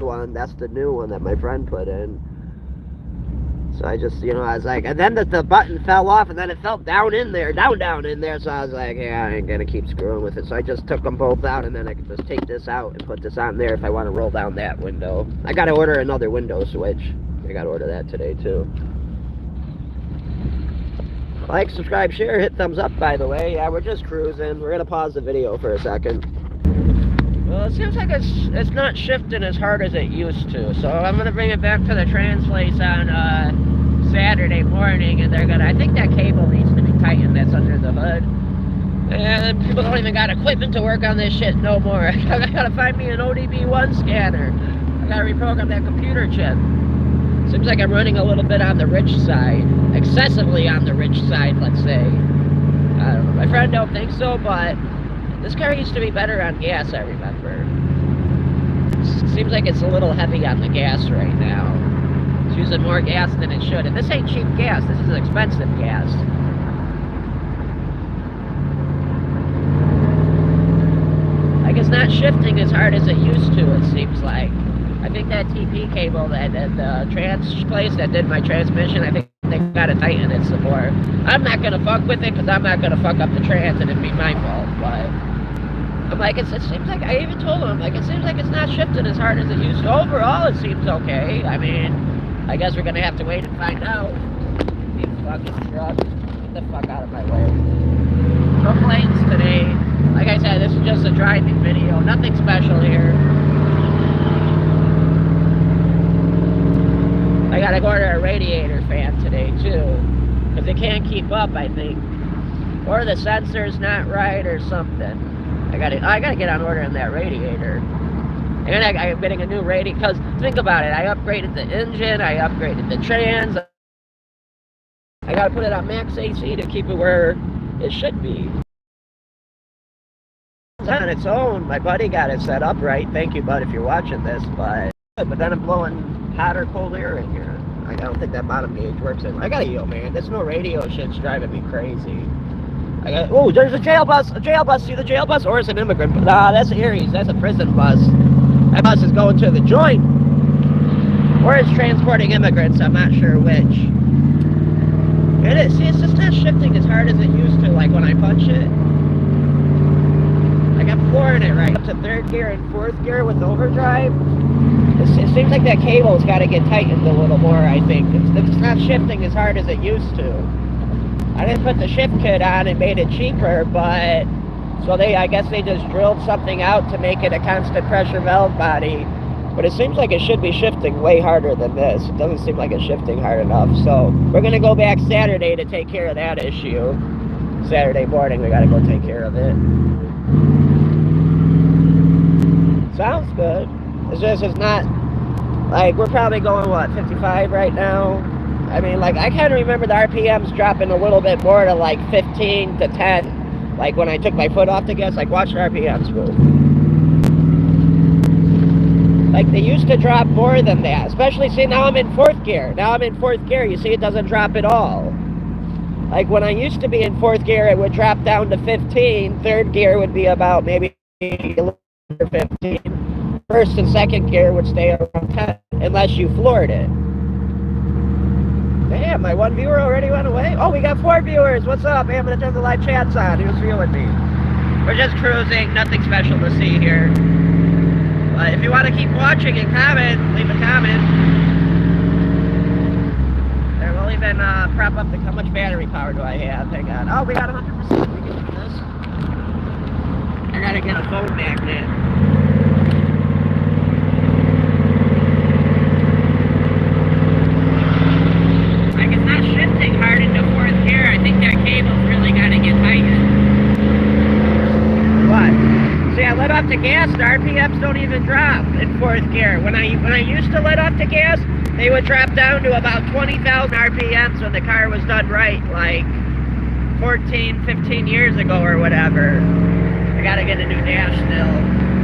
one. That's the new one that my friend put in. So I just, I was like, and then the button fell off, and then it fell down in there, down in there. So I was like, yeah, I ain't gonna keep screwing with it. So I just took them both out, and then I could just take this out and put this on there if I want to roll down that window. I gotta order another window switch. I gotta order that today too. Like, subscribe, share, hit thumbs up, by the way. Yeah, we're just cruising. We're gonna pause the video for a second. Well, it seems like it's not shifting as hard as it used to. So I'm gonna bring it back to the trans place on Saturday morning, and I think that cable needs to be tightened that's under the hood. And people don't even got equipment to work on this shit no more. I gotta find me an ODB1 scanner. I gotta reprogram that computer chip. Seems like I'm running a little bit on the rich side. Excessively on the rich side, let's say. I don't know. My friend don't think so, but this car used to be better on gas, I remember. Seems like it's a little heavy on the gas right now. It's using more gas than it should. And this ain't cheap gas. This is expensive gas. Like, it's not shifting as hard as it used to, it seems like. I think that TP cable that the trans place that did my transmission, I think they gotta tighten it some more. I'm not gonna fuck with it because I'm not gonna fuck up the trans and it'd be my fault, but I'm like, it seems like, I even told him, like, it seems like it's not shifting as hard as it used to. Overall, it seems okay. I mean, I guess we're gonna have to wait and find out. You fucking truck, get the fuck out of my way. No planes today. Like I said, this is just a driving video, nothing special here. I gotta order a radiator fan today too, because it can't keep up, I think, or the sensor's not right or something. I gotta get on ordering that radiator, and I'm getting a new radiator. Because think about it, I upgraded the engine, I upgraded the trans. I gotta put it on max AC to keep it where it should be. It's on its own. My buddy got it set up right. Thank you, bud, if you're watching this, but then I'm blowing hot or cold air in here. I don't think that bottom gauge works in. I gotta yield, man. This no radio shit's driving me crazy. Oh, there's a jail bus. See the jail bus? Or it's an immigrant bus. Nah, that's Aries. That's a prison bus. That bus is going to the joint. Or it's transporting immigrants. I'm not sure which. It is. See, it's just not shifting as hard as it used to, like when I punch it. Like I'm flooring it right up to third gear and fourth gear with overdrive. It seems like that cable's got to get tightened a little more, I think. It's not shifting as hard as it used to. I didn't put the shift kit on and made it cheaper, but so I guess they just drilled something out to make it a constant pressure valve body. But it seems like it should be shifting way harder than this. It doesn't seem like it's shifting hard enough. So we're gonna go back Saturday to take care of that issue. Saturday morning we gotta go take care of it. Sounds good. It's not, like, we're probably going, what, 55 right now? I mean, like, I kind of remember the RPMs dropping a little bit more to, like, 15 to 10. Like, when I took my foot off the gas, like, watch the RPMs move. Like, they used to drop more than that. Especially, see, now I'm in fourth gear. You see, it doesn't drop at all. Like, when I used to be in fourth gear, it would drop down to 15. Third gear would be about maybe 15. First and second gear would stay around 10 unless you floored it. Damn, my one viewer already went away? Oh, we got 4 viewers. What's up? Hey, I'm going to turn the live chats on. Who's viewing me? We're just cruising. Nothing special to see here. But if you want to keep watching and comment, leave a comment. There, we'll even prop up how much battery power do I have. Hang on. Oh, we got 100%. We can do this. I got to get a phone magnet. Shifting hard into fourth gear. I think that cable's really got to get tightened. What? See, I let off the gas, the RPMs don't even drop in fourth gear. When I used to let off the gas, they would drop down to about 20,000 RPMs when the car was done right, like 14, 15 years ago or whatever. I gotta get a new dash still.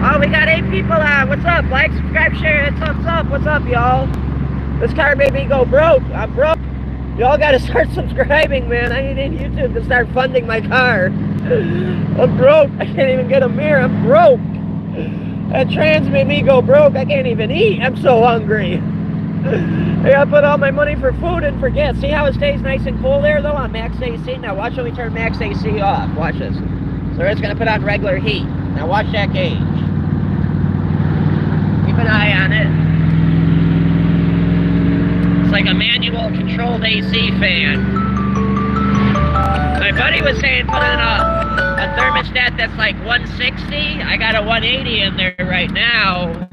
Oh, we got 8 people on. What's up? Like, subscribe, share, hit thumbs up. What's up, y'all? This car made me go broke. I'm broke. Y'all gotta start subscribing, man. I need YouTube to start funding my car. I'm broke. I can't even get a mirror. I'm broke. That trans made me go broke. I can't even eat. I'm so hungry. I gotta put all my money for food and for gas. See how it stays nice and cool there though on max AC? Now watch when we turn max AC off. Watch this. So it's gonna put on regular heat. Now watch that gauge. Keep an eye on it. It's like a manual controlled AC fan. My buddy was saying put in a thermostat that's like 160. I got a 180 in there right now.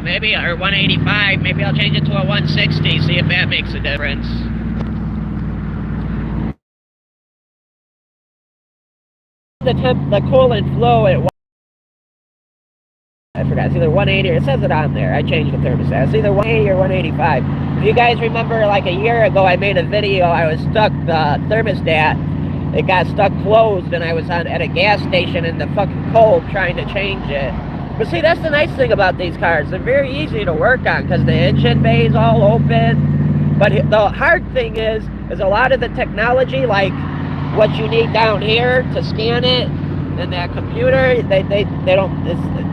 Maybe, or 185. Maybe I'll change it to a 160, see if that makes a difference. The coolant flow at, I forgot, it's either 180 or it says it on there. I changed the thermostat. It's either 180 or 185. If you guys remember, like a year ago, I made a video. I was stuck, the thermostat, it got stuck closed, and I was at a gas station in the fucking cold trying to change it. But see, that's the nice thing about these cars. They're very easy to work on because the engine bay is all open. But the hard thing is a lot of the technology, like what you need down here to scan it, and that computer, they don't,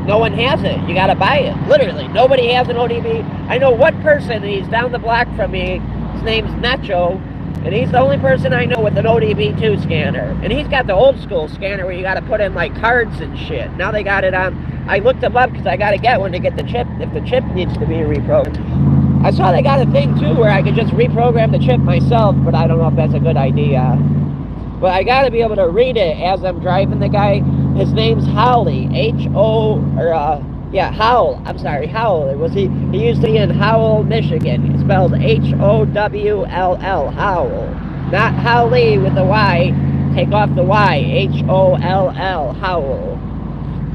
no one has it. You gotta buy it, literally. Nobody has an ODB. I know one person, he's down the block from me. His name's Nacho, and he's the only person I know with an ODB2 scanner. And he's got the old school scanner where you gotta put in like cards and shit. Now they got it on. I looked them up because I got to get one to get the chip if the chip needs to be reprogrammed. I saw they got a thing too where I could just reprogram the chip myself, but I don't know if that's a good idea. But I got to be able to read it as I'm driving the guy. His name's Howley, Howell. I'm sorry, Howell. He used to be in Howell, Michigan. It's spelled Howll, Howell. Not Howley with a Y. Take off the Y, Holl, Howell.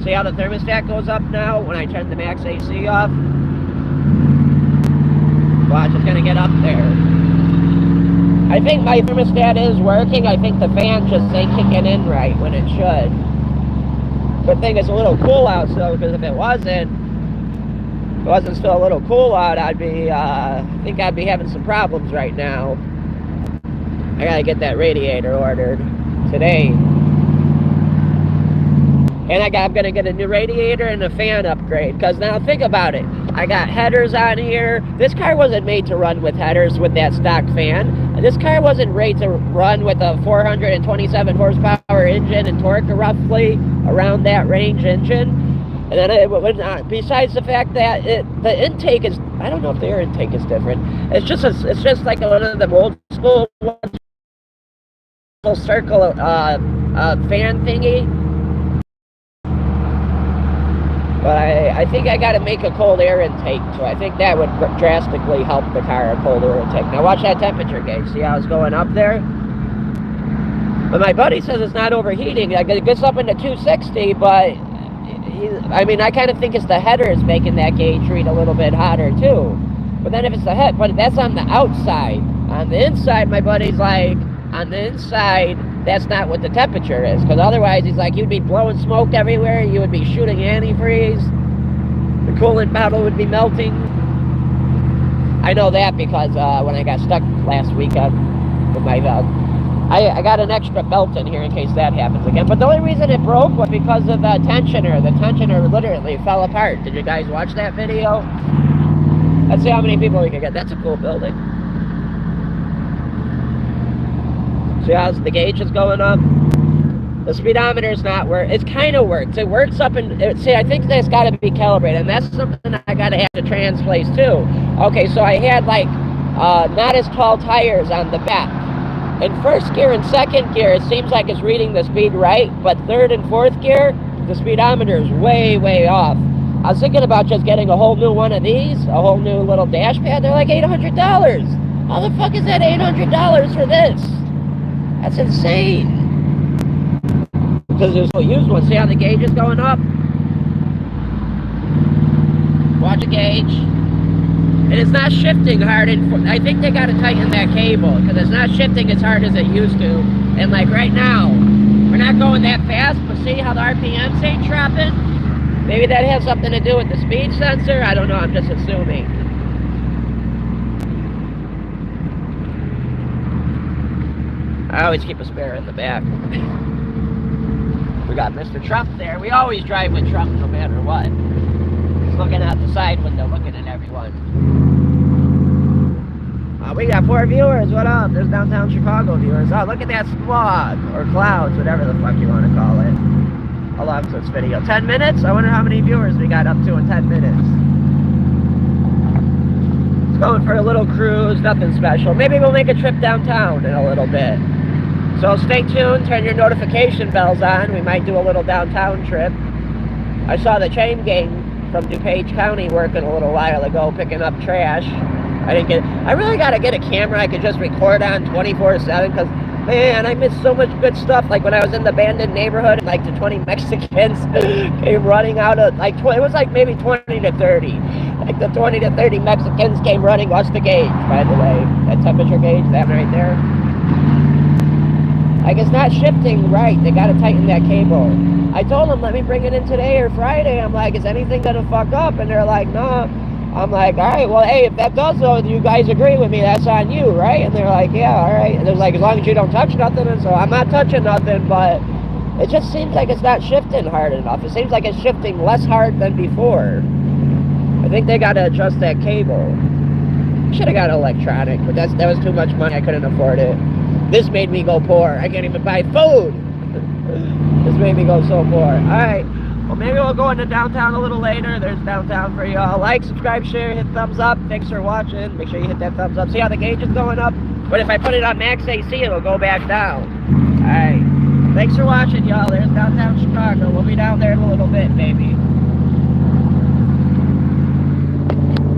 See how the thermostat goes up now when I turn the max AC off? Watch, it's gonna get up there. I think my thermostat is working. I think the fan just ain't kicking in right when it should. Good thing it's a little cool out still, because if it wasn't still a little cool out, I think I'd be having some problems right now. I gotta get that radiator ordered today. And I'm going to get a new radiator and a fan upgrade. Because now think about it. I got headers on here. This car wasn't made to run with headers with that stock fan. This car wasn't made to run with a 427 horsepower engine and torque roughly around that range engine. And then besides the fact that the intake is, I don't know if the air intake is different. It's just like one of the old school circle fan thingy. But I think I got to make a cold air intake, so I think that would drastically help the car, a cold air intake. Now watch that temperature gauge. See how it's going up there? But my buddy says it's not overheating. It gets up into 260, but I kind of think it's the headers making that gauge read a little bit hotter too. But then if it's the head, but that's on the outside. On the inside, my buddy's like, on the inside, that's not what the temperature is, because otherwise he's like, you'd be blowing smoke everywhere, you would be shooting antifreeze, the coolant bottle would be melting. I know that because when I got stuck last weekend with my I got an extra belt in here in case that happens again. But the only reason it broke was because of the tensioner. The tensioner literally fell apart. Did you guys watch that video? Let's see how many people we can get. That's a cool building. See how the gauge is going up? The speedometer's not working. It kind of works. It works up and see, I think that's got to be calibrated, and that's something I got to have to translate too. Okay, so I had like not as tall tires on the back. In first gear and second gear, it seems like it's reading the speed right, but third and fourth gear, the speedometer is way, way off. I was thinking about just getting a whole new one of these, a whole new little dash pad. They're like $800. How the fuck is that $800 for this? That's insane. Because there's no used one. See how the gauge is going up? Watch the gauge. And it's not shifting hard. I think they got to tighten that cable because it's not shifting as hard as it used to. And like right now, we're not going that fast, but see how the RPMs ain't dropping? Maybe that has something to do with the speed sensor. I don't know. I'm just assuming. I always keep a spare in the back. We got Mr. Trump there. We always drive with Trump no matter what. looking out the side window, looking at everyone. We got 4 viewers. What up? There's downtown Chicago viewers. Oh, look at that smog or clouds, whatever the fuck you want to call it. How long's this video? 10 minutes? I wonder how many viewers we got up to in 10 minutes. It's going for a little cruise, nothing special. Maybe we'll make a trip downtown in a little bit. So stay tuned, turn your notification bells on. We might do a little downtown trip. I saw the chain gang from DuPage County working a little while ago, picking up trash. I really gotta get a camera I could just record on 24/7, because man, I missed so much good stuff. Like when I was in the abandoned neighborhood and like the 20 Mexicans came running out of, like, it was like maybe 20 to 30. Like the 20 to 30 Mexicans came running. Watch the gauge, by the way. That temperature gauge, that right there. Like, it's not shifting right. They gotta tighten that cable. I told them, let me bring it in today or Friday. I'm like, is anything gonna fuck up? And they're like, no. I'm like, all right, well, hey, if that does, though, you guys agree with me, that's on you, right? And they're like, yeah, all right. And they're like, as long as you don't touch nothing. And so I'm not touching nothing, but it just seems like it's not shifting hard enough. It seems like it's shifting less hard than before. I think they got to adjust that cable. Should have got electronic, but that was too much money. I couldn't afford it. This made me go poor. I can't even buy food. This made me go so poor. All right. Well, maybe we'll go into downtown a little later. There's downtown for y'all. Like, subscribe, share, hit thumbs up. Thanks for watching. Make sure you hit that thumbs up. See how the gauge is going up? But if I put it on max AC, it'll go back down. All right. Thanks for watching, y'all. There's downtown Chicago. We'll be down there in a little bit, baby.